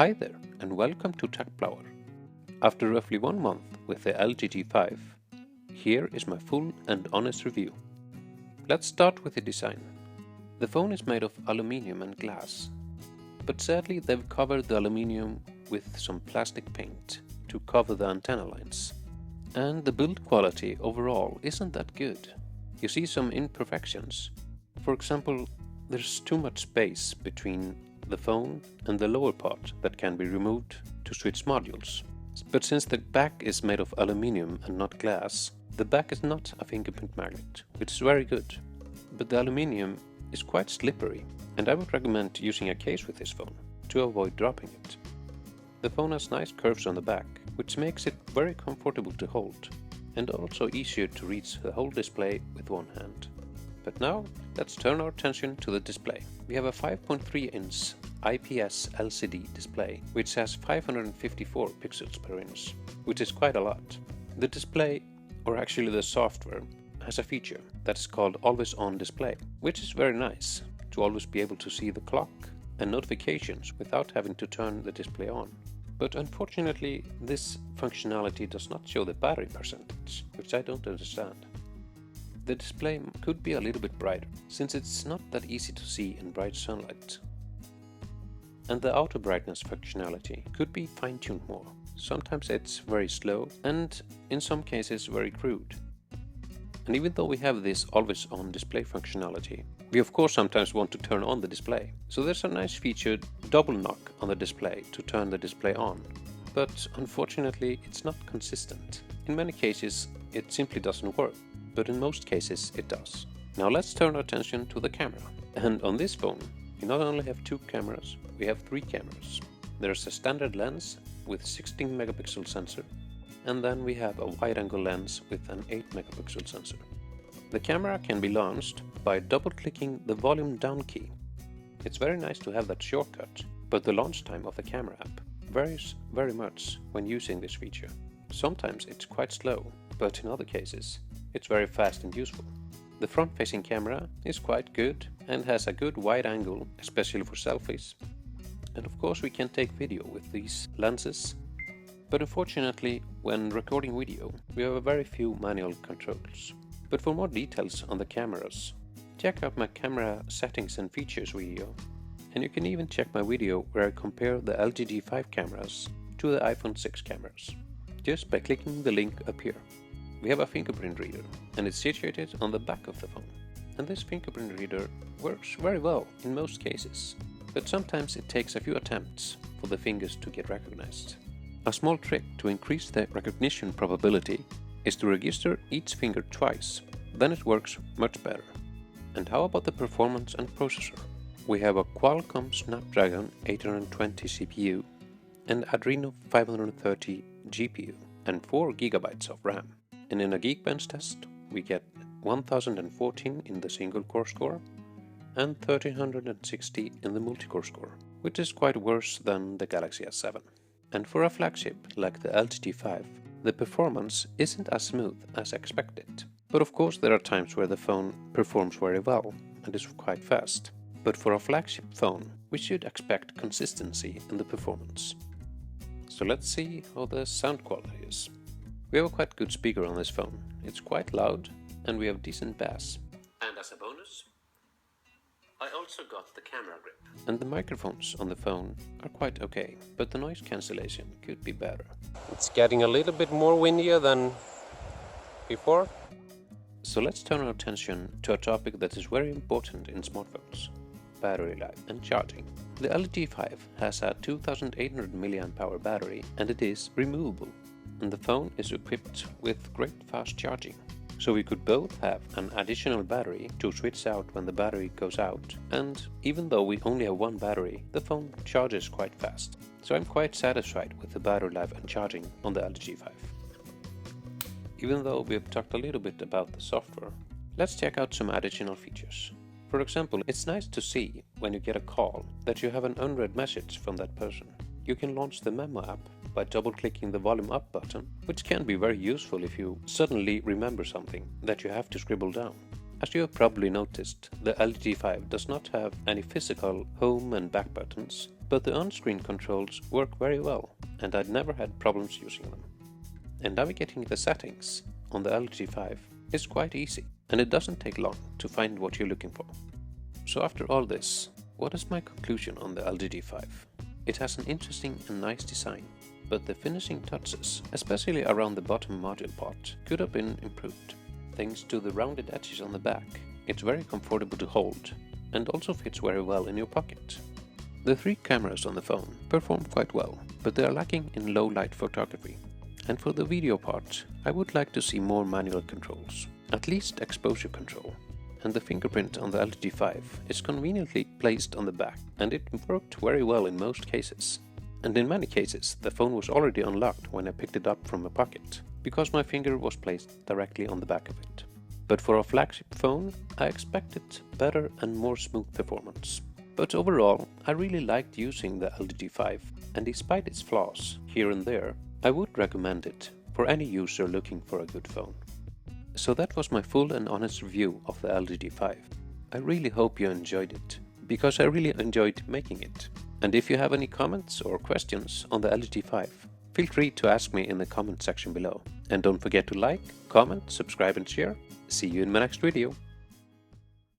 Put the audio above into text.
Hi there and welcome to TechPlower. After roughly 1 month with the LG G5, here is my full and honest review. Let's start with the design. The phone is made of aluminium and glass, but sadly they've covered the aluminium with some plastic paint to cover the antenna lines. And the build quality overall isn't that good. You see some imperfections. For example, there's too much space between the phone and the lower part that can be removed to switch modules. But since the back is made of aluminium and not glass, the back is not a fingerprint magnet, which is very good. But the aluminium is quite slippery, and I would recommend using a case with this phone to avoid dropping it. The phone has nice curves on the back, which makes it very comfortable to hold, and also easier to reach the whole display with one hand. But now, let's turn our attention to the display. We have a 5.3-inch IPS LCD display, which has 554 pixels per inch, which is quite a lot. The display, or actually the software, has a feature that is called Always On Display, which is very nice to always be able to see the clock and notifications without having to turn the display on. But unfortunately, this functionality does not show the battery percentage, which I don't understand. The display could be a little bit brighter, since it's not that easy to see in bright sunlight. And the auto brightness functionality could be fine-tuned more. Sometimes it's very slow and in some cases very crude. And even though we have this always on display functionality, we of course sometimes want to turn on the display. So there's a nice feature double knock on the display to turn the display on. But unfortunately it's not consistent. In many cases it simply doesn't work, but in most cases it does. Now let's turn our attention to the camera. And on this phone we not only have 2 cameras, we have 3 cameras. There's a standard lens with 16 megapixel sensor, and then we have a wide-angle lens with an 8 megapixel sensor. The camera can be launched by double-clicking the volume down key. It's very nice to have that shortcut, but the launch time of the camera app varies very much when using this feature. Sometimes it's quite slow, but in other cases it's very fast and useful. The front-facing camera is quite good and has a good wide angle, especially for selfies. And of course we can take video with these lenses. But unfortunately, when recording video, we have very few manual controls. But for more details on the cameras, check out my camera settings and features video. And you can even check my video where I compare the LG G5 cameras to the iPhone 6 cameras, just by clicking the link up here. We have a fingerprint reader, and it's situated on the back of the phone. And this fingerprint reader works very well in most cases, but sometimes it takes a few attempts for the fingers to get recognized. A small trick to increase the recognition probability is to register each finger twice, then it works much better. And how about the performance and processor? We have a Qualcomm Snapdragon 820 CPU and Adreno 530 GPU and 4 GB of RAM. And in a Geekbench test we get 1014 in the single core score and 1360 in the multi-core score, which is quite worse than the Galaxy S7. And for a flagship like the LG G5, the performance isn't as smooth as expected. But of course there are times where the phone performs very well and is quite fast. But for a flagship phone, we should expect consistency in the performance. So let's see how the sound quality is. We have a quite good speaker on this phone. It's quite loud and we have decent bass. And as a bonus, I also got the camera grip. And the microphones on the phone are quite okay, but the noise cancellation could be better. It's getting a little bit more windier than before. So let's turn our attention to a topic that is very important in smartphones: battery life and charging. The LG G5 has a 2800 mAh battery and it is removable. And the phone is equipped with great fast charging. So we could both have an additional battery to switch out when the battery goes out, and even though we only have one battery, the phone charges quite fast. So I'm quite satisfied with the battery life and charging on the LG G5. Even though we've talked a little bit about the software, let's check out some additional features. For example, it's nice to see when you get a call that you have an unread message from that person. You can launch the Memo app by double-clicking the volume up button, which can be very useful if you suddenly remember something that you have to scribble down. As you have probably noticed, the LG G5 does not have any physical home and back buttons, but the on-screen controls work very well and I'd never had problems using them. And navigating the settings on the LG G5 is quite easy, and it doesn't take long to find what you're looking for. So after all this, what is my conclusion on the LG G5? It has an interesting and nice design, but the finishing touches, especially around the bottom module part, could have been improved. Thanks to the rounded edges on the back, it's very comfortable to hold and also fits very well in your pocket. The 3 cameras on the phone perform quite well, but they are lacking in low light photography. And for the video part, I would like to see more manual controls, at least exposure control. And the fingerprint on the LG G5 is conveniently placed on the back, and it worked very well in most cases. And in many cases, the phone was already unlocked when I picked it up from a pocket, because my finger was placed directly on the back of it. But for a flagship phone, I expected better and more smooth performance. But overall, I really liked using the LG G5, and despite its flaws here and there, I would recommend it for any user looking for a good phone. So that was my full and honest review of the LG G5. I really hope you enjoyed it, because I really enjoyed making it. And if you have any comments or questions on the LG G5, feel free to ask me in the comment section below. And don't forget to like, comment, subscribe and share. See you in my next video.